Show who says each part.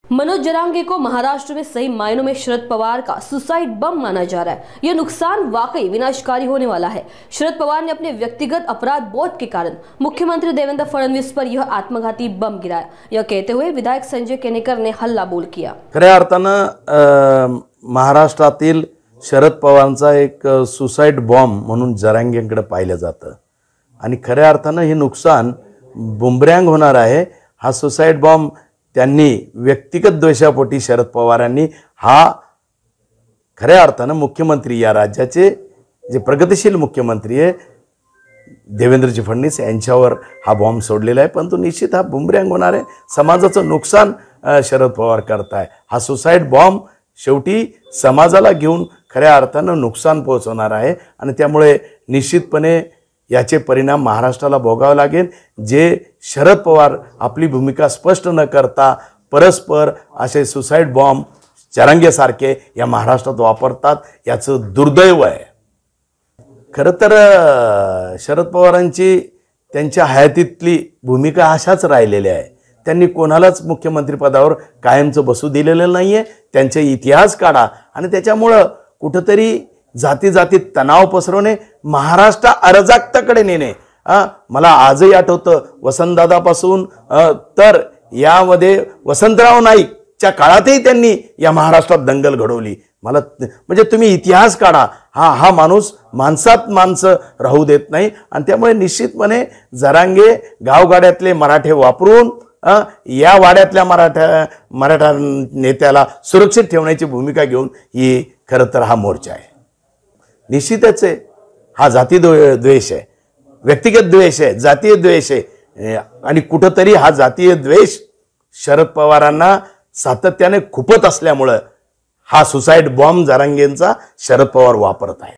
Speaker 1: मनोज जरांगे को महाराष्ट्र में सही मायनों में शरद पवार का सुसाइड बम माना जा रहा है। यह नुकसान वाकई विनाशकारी होने वाला है। शरद पवार ने अपने व्यक्तिगत अपराध बोध के कारण मुख्यमंत्री देवेंद्र फडणवीस पर यह आत्मघाती बम गिराया। यह कहते हुए विधायक संजय केनेकर ने हल्ला बोल किया।
Speaker 2: खऱ्या अर्थानं महाराष्ट्रातील शरद पवारांचा एक सुसाइड बॉम्ब म्हणून जरांगेंकडे पाहिलं जातं आणि खऱ्या अर्थानं हे नुकसान बुमरँग होणार आहे। हा सुसाइड बॉम्ब त्यांनी व्यक्तिगत द्वेषापोटी शरद पवारांनी हा खऱ्या अर्थानं मुख्यमंत्री या राज्याचे जे प्रगतिशील मुख्यमंत्री आहे देवेंद्रजी फडणवीस यांच्यावर हा बॉम्ब सोडलेला आहे, परंतु निश्चित हा बुमरँग होणार आहे। समाजाचं नुकसान शरद पवार करताय। हा सुसाइड बॉम्ब शेवटी समाजाला घेऊन खऱ्या अर्थानं नुकसान पोहोचवणार आहे आणि त्यामुळे निश्चितपणे याचे परिणाम महाराष्ट्राला भोगावे लागेल। जे शरद पवार आपली भूमिका स्पष्ट न करता परस्पर असे सुसाइड बॉम्ब जरांगेसारखे या महाराष्ट्रात वापरतात, याचं दुर्दैव आहे। खरं तर शरद पवारांची त्यांच्या हयातीतली भूमिका अशाच राहिलेली आहे। त्यांनी कोणालाच मुख्यमंत्री पदावर कायमचं बसू दिलेलं नाहीये। त्यांचे इतिहास काढा आणि त्याच्यामुळे कुठेतरी जाती जातीत तणाव पसरवणे, महाराष्ट्र अराजकताकडे नेणे। मला आजही आठवतं वसंतदादापासून तर यामध्ये वसंतराव नाईकच्या काळातही त्यांनी या महाराष्ट्रात दंगल घडवली। मला म्हणजे तुम्ही इतिहास काढा, हा माणूस माणसात माणसं राहू देत नाही आणि त्यामुळे निश्चितपणे जरांगे गावगाड्यातले मराठे वापरून या वाड्यातल्या मराठा नेत्याला सुरक्षित ठेवण्याची भूमिका घेऊन ही खरं तर हा मोर्चा आहे। निश्चितच आहे हा जाती द्वेष आहे, व्यक्तिगत द्वेष आहे, जातीय द्वेष आहे आणि कुठेतरी हा जातीय द्वेष शरद पवारांना सातत्याने खुपत असल्यामुळे हा सुसाइड बॉम्ब जरांगेंचा शरद पवार वापरत आहे।